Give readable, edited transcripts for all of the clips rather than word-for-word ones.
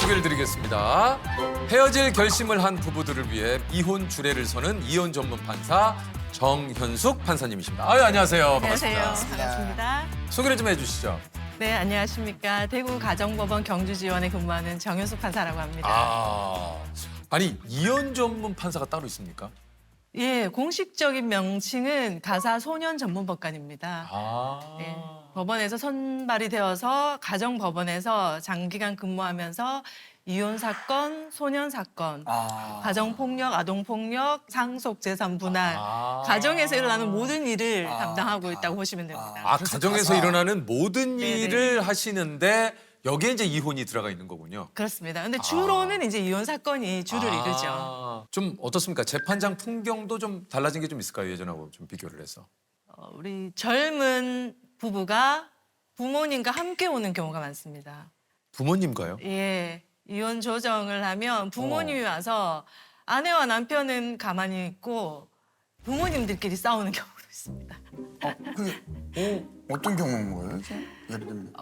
소개를 드리겠습니다. 헤어질 결심을 한 부부들을 위해 이혼 주례를 서는 이혼 전문 판사 정현숙 판사님이십니다. 아유, 안녕하세요. 안녕하세요. 반갑습니다. 반갑습니다. 소개를 좀 해주시죠. 네, 안녕하십니까. 대구 가정법원 경주지원에 근무하는 정현숙 판사라고 합니다. 아니 이혼 전문 판사가 따로 있습니까? 예, 공식적인 명칭은 가사소년 전문법관입니다. 네, 법원에서 선발이 되어서 가정법원에서 장기간 근무하면서 이혼 사건, 소년 사건, 가정폭력, 아동폭력, 상속재산 분할, 가정에서 일어나는 모든 일을 담당하고 있다고 보시면 됩니다. 가정에서 일어나는 모든 네네. 일을 하시는데 여기에 이제 이혼이 들어가 있는 거군요. 그렇습니다. 근데 주로는 이제 이혼 사건이 주를 이루죠. 좀 어떻습니까? 재판장 풍경도 좀 달라진 게 좀 있을까요? 예전하고 좀 비교를 해서. 우리 젊은 부부가 부모님과 함께 오는 경우가 많습니다. 부모님과요? 예, 이혼 조정을 하면 부모님이 와서 아내와 남편은 가만히 있고 부모님들끼리 싸우는 경우도 있습니다. 어떤 경우인 거예요? 예를 들면.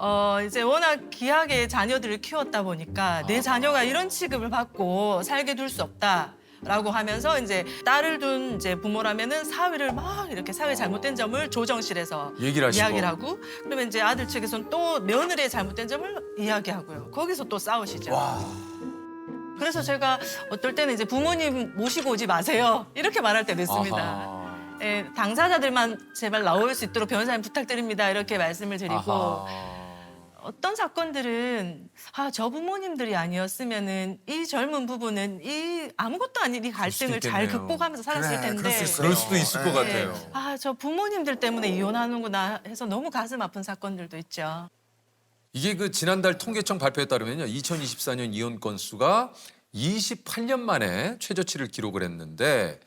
이제 워낙 귀하게 자녀들을 키웠다 보니까 내 자녀가 이런 취급을 받고 살게 둘 수 없다. 라고 하면서 이제 딸을 둔 이제 부모라면은 사위를 막 이렇게 사위 잘못된 점을 조정실에서 얘기를 하시고. 이야기를 하고 그러면 이제 아들 측에서는 또 며느리의 잘못된 점을 이야기하고요. 거기서 또 싸우시죠. 그래서 제가 어떨 때는 이제 부모님 모시고 오지 마세요. 이렇게 말할 때도 있습니다. 예, 당사자들만 제발 나올 수 있도록 변호사님 부탁드립니다. 이렇게 말씀을 드리고 어떤 사건들은 저 부모님들이 아니었으면은 이 젊은 부부는 이 아무것도 아닌 이 갈등을 잘 있겠네요. 극복하면서 살았을 그래, 텐데 그럴 수 있어요. 그럴 수도 있을 것 네. 같아요. 저 부모님들 때문에 이혼하는구나 해서 너무 가슴 아픈 사건들도 있죠. 이게 그 지난달 통계청 발표에 따르면요. 2024년 이혼 건수가 28년 만에 최저치를 기록을 했는데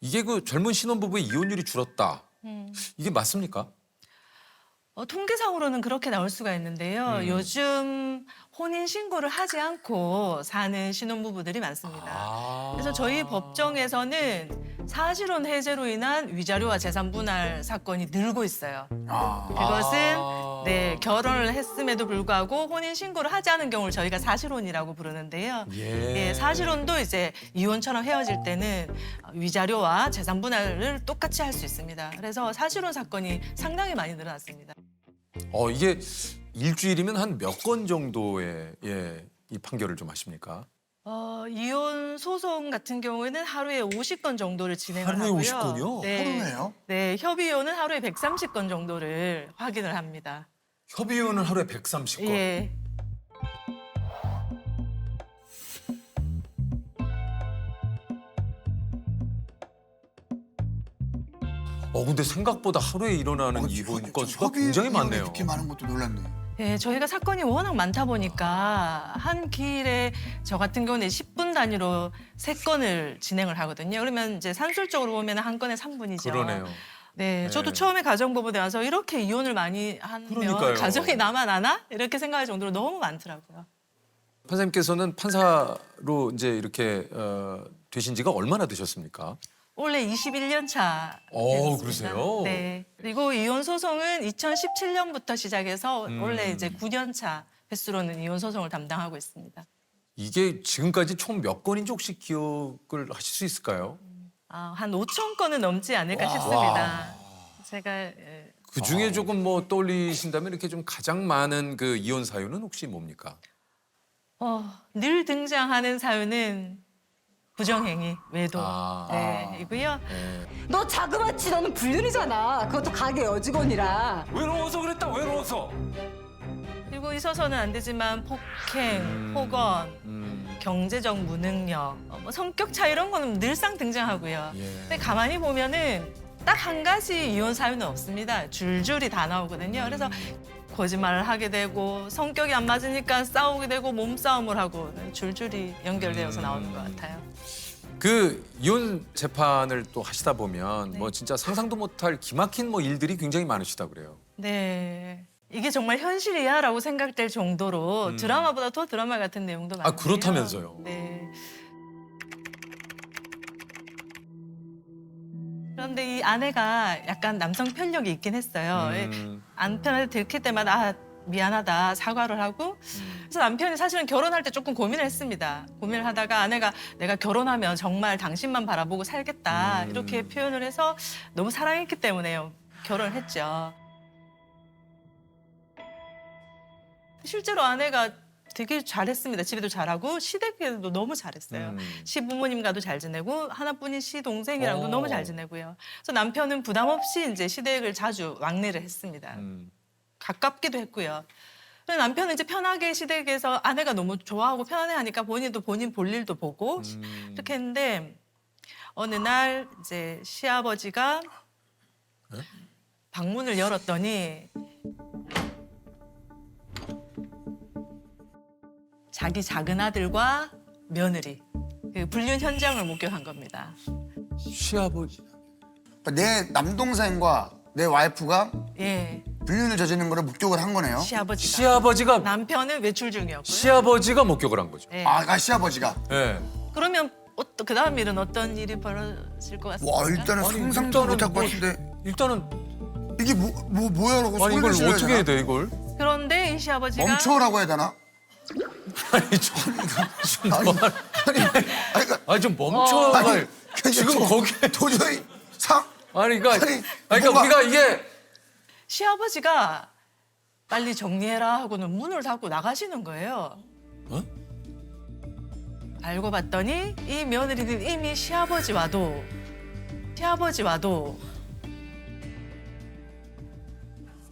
이게 그 젊은 신혼부부의 이혼율이 줄었다. 이게 맞습니까? 통계상으로는 그렇게 나올 수가 있는데요. 요즘 혼인 신고를 하지 않고 사는 신혼부부들이 많습니다. 그래서 저희 법정에서는 사실혼 해제로 인한 위자료와 재산 분할 사건이 늘고 있어요. 그것은 네, 결혼을 했음에도 불구하고 혼인 신고를 하지 않은 경우를 저희가 사실혼이라고 부르는데요. 예, 사실혼도 이제 이혼처럼 헤어질 때는 위자료와 재산 분할을 똑같이 할 수 있습니다. 그래서 사실혼 사건이 상당히 많이 늘어났습니다. 이게 일주일이면 한 몇 건 정도의 이 판결을 좀 하십니까? 이혼 소송 같은 경우에는 하루에 50건 정도를 진행을 하루에 하고요. 50건이요? 네, 하루에요? 네, 협의혼은 하루에 130건 정도를 확인을 합니다. 협의혼은 하루에 130건. 예. 근데 생각보다 하루에 일어나는 이혼 건수가 굉장히 많네요. 이렇게 많은 것도 놀랐네. 네, 저희가 사건이 워낙 많다 보니까 한 기일에 저 같은 경우는 10분 단위로 3건을 진행을 하거든요. 그러면 이제 산술적으로 보면 한 건에 3분이죠. 그러네요. 네, 저도 처음에 가정법원에 와서 이렇게 이혼을 많이 하면 그러니까요. 가정이 남아나나? 이렇게 생각할 정도로 너무 많더라고요. 판사님께서는 판사로 이제 이렇게 되신 지가 얼마나 되셨습니까? 올해 21년 차. 그러세요? 네. 그리고 이혼 소송은 2017년부터 시작해서 올해 이제 9년 차 횟수로는 이혼 소송을 담당하고 있습니다. 이게 지금까지 총 몇 건인지 혹시 기억을 하실 수 있을까요? 한 5천 건은 넘지 않을까 싶습니다. 제가 그 중에 조금 뭐 떠올리신다면 이렇게 좀 가장 많은 그 이혼 사유는 혹시 뭡니까? 늘 등장하는 사유는 부정행위, 외도. 네, 이고요. 너 자그마치 너는 불륜이잖아. 그것도 가게 여직원이라. 외로워서 그랬다, 외로워서. 그리고 있어서는 안 되지만 폭행, 폭언, 경제적 무능력, 뭐 성격 차 이런 거는 늘상 등장하고요. 근데 가만히 보면은 딱 한 가지 이혼 사유는 없습니다. 줄줄이 다 나오거든요. 그래서 거짓말을 하게 되고 성격이 안 맞으니까 싸우게 되고 몸싸움을 하고 줄줄이 연결되어서 나오는 것 같아요. 그 이혼 재판을 또 하시다 보면 뭐 진짜 상상도 못할 기막힌 뭐 일들이 굉장히 많으시다 그래요. 네. 이게 정말 현실이야라고 생각될 정도로 드라마보다 더 드라마 같은 내용도 많아요. 그렇다면서요. 네. 그런데 이 아내가 약간 남성 편력이 있긴 했어요. 남편한테 들킬 때마다 미안하다 사과를 하고 그래서 남편이 사실은 결혼할 때 조금 고민을 했습니다. 고민을 하다가 아내가 내가 결혼하면 정말 당신만 바라보고 살겠다 이렇게 표현을 해서 너무 사랑했기 때문에요. 결혼을 했죠. 실제로 아내가 되게 잘했습니다. 집에도 잘하고 시댁에도 너무 잘했어요. 시부모님과도 잘 지내고 하나뿐인 시동생이랑도 너무 잘 지내고요. 그래서 남편은 부담 없이 이제 시댁을 자주 왕래를 했습니다. 가깝기도 했고요. 그래서 남편은 이제 편하게 시댁에서 아내가 너무 좋아하고 편안해하니까 본인도 본인 볼 일도 보고 이렇게 했는데 어느 날 이제 시아버지가 방문을 열었더니 자기 작은 아들과 며느리 그 불륜 현장을 목격한 겁니다. 시아버지. 내 남동생과 내 와이프가 예, 불륜을 저지르는 거를 목격을 한 거네요. 시아버지가 남편은 외출 중이었고요. 시아버지가 목격을 한 거죠. 예. 아, 시아버지가. 예. 그러면 그 다음 일은 어떤 일이 벌어질 것 같습니까? 와, 일단은 아니, 상상도 일단은 못할 것 뭐- 같은데 일단은 이게 뭐야라고 아니 소리를 이걸 질러야 어떻게 되나? 해야 돼 이걸? 그런데 이 시아버지가 멈춰라고 해야 되나? 아니 좀 아니, 그러니까 아니 좀 멈춰. 아니, 지금 저- 거기에 도저히 아니 그러니까 아니, 그러니까 뭔가- 우리가 이게 시아버지가 빨리 정리해라 하고는 문을 닫고 나가시는 거예요. 어? 알고 봤더니 이 며느리는 이미 시아버지와도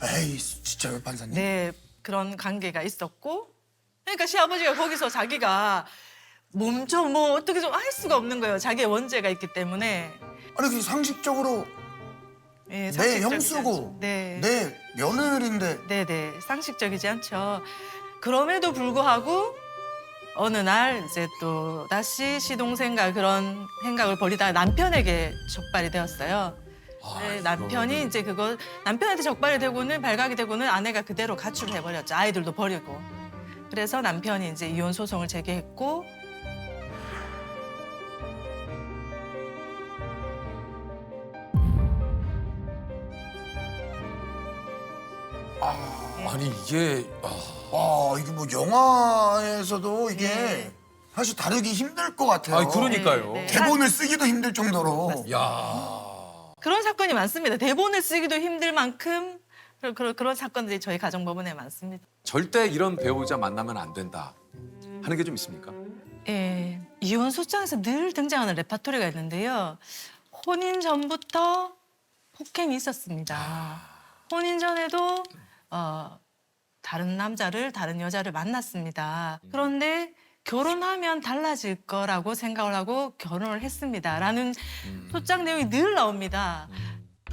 에이 진짜 왜 판사님? 네 그런 관계가 있었고 그러니까 시아버지가 거기서 자기가 멈춰 뭐 어떻게 좀 할 수가 없는 거예요. 자기의 원죄가 있기 때문에. 아니 그 상식적으로 예, 내 상식적이지 형수고 않죠. 네. 내 며느리인데 네네 상식적이지 않죠. 그럼에도 불구하고 어느 날 이제 또 다시 시동생과 그런 행각을 벌이다가 남편에게 적발이 되었어요. 네, 남편이 이제 그거 남편한테 적발이 되고는 발각이 되고는 아내가 그대로 가출을 해버렸죠. 아이들도 버리고. 그래서 남편이 이제 이혼 소송을 제기했고. 아니 이게 와 이게 뭐 영화에서도 이게 네. 사실 다루기 힘들 것 같아요. 아니 그러니까요. 네, 네. 대본을 쓰기도 힘들 정도로. 야. 그런 사건이 많습니다. 대본을 쓰기도 힘들 만큼 그런 사건들이 저희 가정법원에 많습니다. 절대 이런 배우자 만나면 안 된다 하는 게 좀 있습니까? 예, 이혼 소장에서 늘 등장하는 레파토리가 있는데요. 혼인 전부터 폭행이 있었습니다. 혼인 전에도 다른 남자를 다른 여자를 만났습니다. 그런데 결혼하면 달라질 거라고 생각을 하고 결혼을 했습니다라는 소장 내용이 늘 나옵니다.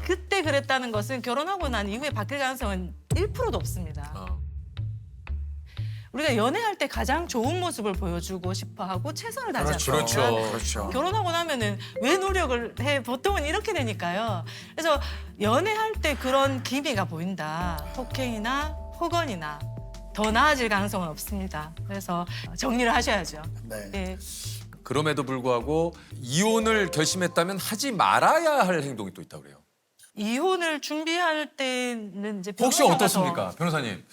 그때 그랬다는 것은 결혼하고 난 이후에 바뀔 가능성은 1%도 없습니다. 우리가 연애할 때 가장 좋은 모습을 보여주고 싶어 하고 최선을 다하지 않습니까? 그렇죠. 그렇죠. 결혼하고 나면은 왜 노력을 해? 보통은 이렇게 되니까요. 그래서 연애할 때 그런 기미가 보인다. 폭행이나 폭언이나 더 나아질 가능성은 없습니다. 그래서 정리를 하셔야죠. 네. 예. 그럼에도 불구하고 이혼을 결심했다면 하지 말아야 할 행동이 또 있다고 그래요. 이혼을 준비할 때는 이제 혹시 변호사가 어떻습니까, 변호사님?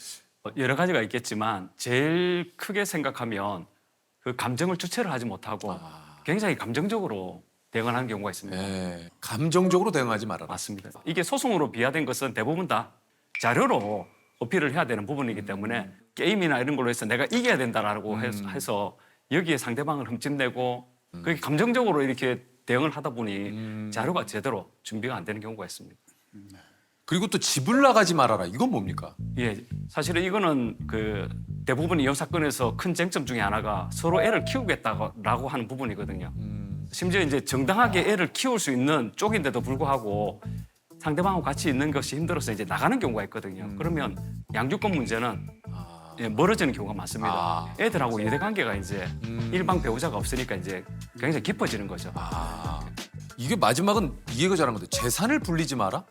여러 가지가 있겠지만 제일 크게 생각하면 그 감정을 주체를 하지 못하고 굉장히 감정적으로 대응하는 경우가 있습니다. 네, 감정적으로 대응하지 말아라. 맞습니다. 이게 소송으로 비화된 것은 대부분 다 자료로 어필을 해야 되는 부분이기 때문에 게임이나 이런 걸로 해서 내가 이겨야 된다라고 해서 여기에 상대방을 흠집내고 그게 감정적으로 이렇게 대응을 하다 보니 자료가 제대로 준비가 안 되는 경우가 있습니다. 그리고 또 집을 나가지 말아라. 이건 뭡니까? 예, 사실은 이거는 그 대부분 이혼 사건에서 큰 쟁점 중에 하나가 서로 애를 키우겠다고 하는 부분이거든요. 심지어 이제 정당하게 애를 키울 수 있는 쪽인데도 불구하고 상대방하고 같이 있는 것이 힘들어서 이제 나가는 경우가 있거든요. 그러면 양육권 문제는 예, 멀어지는 경우가 많습니다. 애들하고 유대 관계가 이제 일방 배우자가 없으니까 이제 굉장히 깊어지는 거죠. 이게 마지막은 이해가 잘한 건데 재산을 불리지 마라?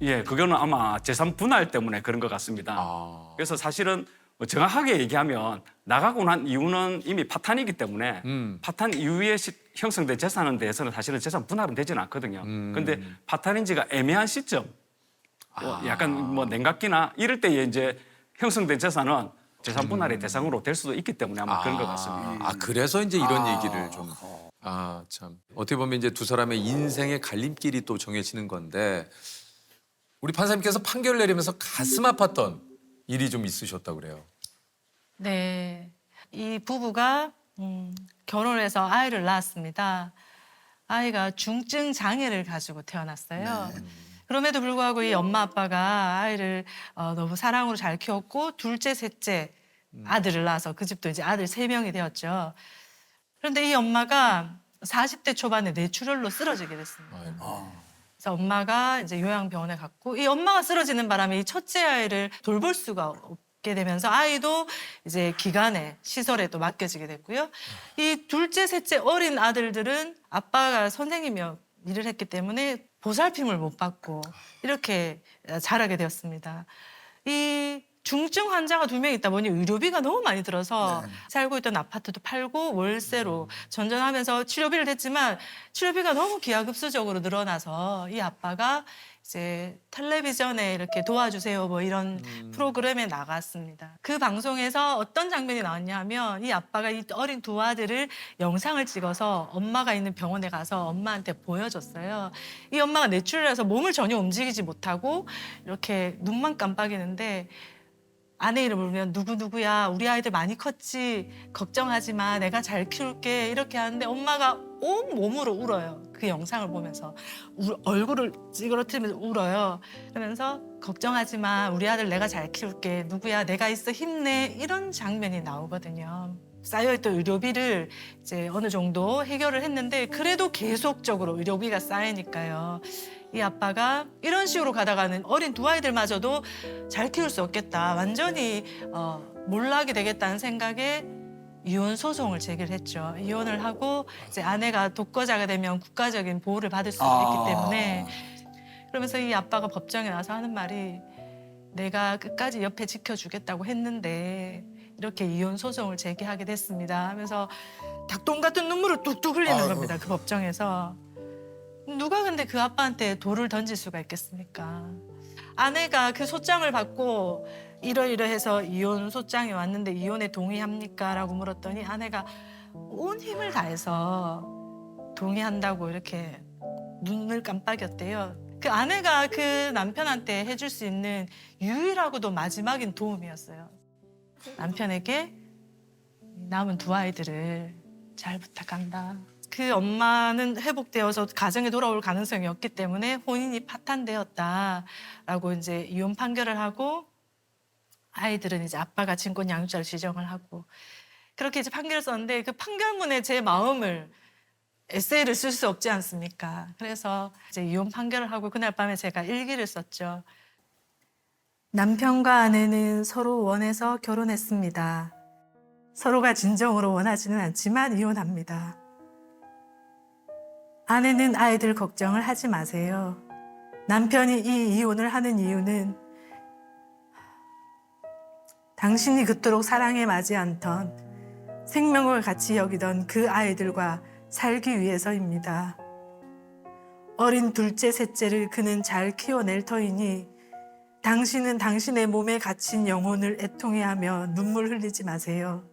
예, 그거는 아마 재산 분할 때문에 그런 것 같습니다. 그래서 사실은 정확하게 얘기하면 나가고 난 이유는 이미 파탄이기 때문에 파탄 이후에 형성된 재산에 대해서는 사실은 재산 분할은 되지는 않거든요. 그런데 파탄인지가 애매한 시점, 약간 뭐 냉각기나 이럴 때에 이제 형성된 재산은 재산 분할의 대상으로 될 수도 있기 때문에 아마 그런 것 같습니다. 그래서 이제 이런 얘기를 좀. 참. 어떻게 보면 이제 두 사람의 인생의 갈림길이 또 정해지는 건데 우리 판사님께서 판결을 내리면서 가슴 아팠던 일이 좀 있으셨다고 그래요. 네. 이 부부가 결혼해서 아이를 낳았습니다. 아이가 중증 장애를 가지고 태어났어요. 그럼에도 불구하고 이 엄마 아빠가 아이를 너무 사랑으로 잘 키웠고 둘째, 셋째 아들을 낳아서 그 집도 이제 아들 3명이 되었죠. 그런데 이 엄마가 40대 초반에 뇌출혈로 쓰러지게 됐습니다. 그래서 엄마가 이제 요양병원에 갔고 이 엄마가 쓰러지는 바람에 이 첫째 아이를 돌볼 수가 없게 되면서 아이도 이제 기간에 시설에 또 맡겨지게 됐고요. 이 둘째, 셋째 어린 아들들은 아빠가 선생님이며 일을 했기 때문에 보살핌을 못 받고 이렇게 자라게 되었습니다. 이 중증 환자가 2명 있다 보니 의료비가 너무 많이 들어서 살고 있던 아파트도 팔고 월세로 전전하면서 치료비를 댔지만 치료비가 너무 기하급수적으로 늘어나서 이 아빠가 이제 텔레비전에 이렇게 도와주세요 뭐 이런 프로그램에 나갔습니다. 그 방송에서 어떤 장면이 나왔냐 하면 이 아빠가 이 어린 2 아들을 영상을 찍어서 엄마가 있는 병원에 가서 엄마한테 보여줬어요. 이 엄마가 뇌출혈해서 몸을 전혀 움직이지 못하고 이렇게 눈만 깜빡이는데 아내 이름을 부르면 누구누구야 우리 아이들 많이 컸지 걱정하지 마 내가 잘 키울게 이렇게 하는데 엄마가 온 몸으로 울어요. 그 영상을 보면서 얼굴을 찌그러뜨리면서 울어요. 그러면서 걱정하지 마 우리 아들 내가 잘 키울게 누구야 내가 있어 힘내 이런 장면이 나오거든요. 쌓여있던 의료비를 이제 어느 정도 해결을 했는데 그래도 계속적으로 의료비가 쌓이니까요. 이 아빠가 이런 식으로 가다가는 어린 2 아이들마저도 잘 키울 수 없겠다. 완전히 몰락이 되겠다는 생각에 이혼 소송을 제기를 했죠. 이혼을 하고 이제 아내가 독거자가 되면 국가적인 보호를 받을 수 있기 때문에 그러면서 이 아빠가 법정에 나와서 하는 말이 내가 끝까지 옆에 지켜주겠다고 했는데 이렇게 이혼 소송을 제기하게 됐습니다 하면서 닭똥 같은 눈물을 뚝뚝 흘리는 겁니다. 그 법정에서. 누가 근데 그 아빠한테 돌을 던질 수가 있겠습니까? 아내가 그 소장을 받고 이러이러해서 이혼 소장이 왔는데 이혼에 동의합니까? 라고 물었더니 아내가 온 힘을 다해서 동의한다고 이렇게 눈을 깜빡였대요. 그 아내가 그 남편한테 해줄 수 있는 유일하고도 마지막인 도움이었어요. 남편에게 남은 2 아이들을 잘 부탁한다. 그 엄마는 회복되어서 가정에 돌아올 가능성이 없기 때문에 혼인이 파탄되었다라고 이제 이혼 판결을 하고 아이들은 이제 아빠가 친권 양육자를 지정을 하고 그렇게 이제 판결을 썼는데 그 판결문에 제 마음을 에세이를 쓸 수 없지 않습니까? 그래서 이제 이혼 판결을 하고 그날 밤에 제가 일기를 썼죠. 남편과 아내는 서로 원해서 결혼했습니다. 서로가 진정으로 원하지는 않지만 이혼합니다. 아내는 아이들 걱정을 하지 마세요. 남편이 이 이혼을 하는 이유는 당신이 그토록 사랑에 맞지 않던 생명을 같이 여기던 그 아이들과 살기 위해서입니다. 어린 둘째, 셋째를 그는 잘 키워낼 터이니 당신은 당신의 몸에 갇힌 영혼을 애통해하며 눈물 흘리지 마세요.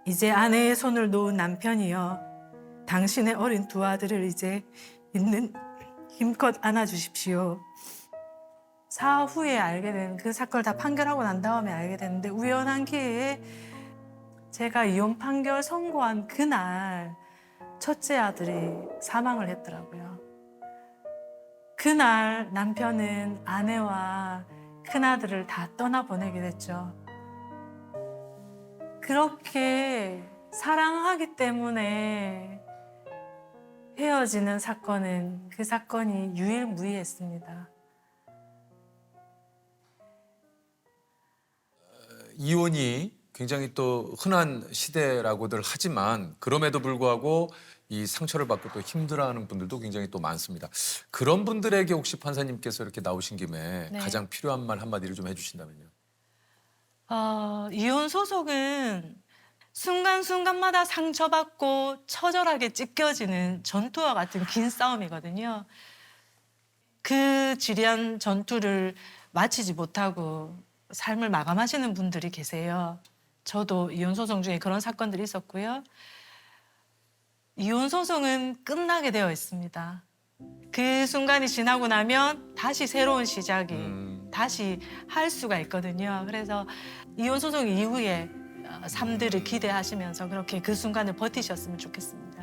이제 아내의 손을 놓은 남편이여 당신의 어린 2 아들을 이제 있는 힘껏 안아주십시오. 사후에 알게 된 그 사건을 다 판결하고 난 다음에 알게 됐는데 우연한 기회에 제가 이혼 판결 선고한 그날 첫째 아들이 사망을 했더라고요. 그날 남편은 아내와 큰아들을 다 떠나보내게 됐죠. 그렇게 사랑하기 때문에 헤어지는 사건은 그 사건이 유일무이했습니다. 이혼이 굉장히 또 흔한 시대라고들 하지만 그럼에도 불구하고 이 상처를 받고 또 힘들어하는 분들도 굉장히 또 많습니다. 그런 분들에게 혹시 판사님께서 이렇게 나오신 김에 네. 가장 필요한 말 한마디를 좀 해주신다면요. 이혼 소송은 순간순간마다 상처받고 처절하게 찢겨지는 전투와 같은 긴 싸움이거든요. 그 지리한 전투를 마치지 못하고 삶을 마감하시는 분들이 계세요. 저도 이혼 소송 중에 그런 사건들이 있었고요. 이혼 소송은 끝나게 되어 있습니다. 그 순간이 지나고 나면 다시 새로운 시작이 다시 할 수가 있거든요. 그래서 이혼 소송 이후에 삶들을 기대하시면서 그렇게 그 순간을 버티셨으면 좋겠습니다.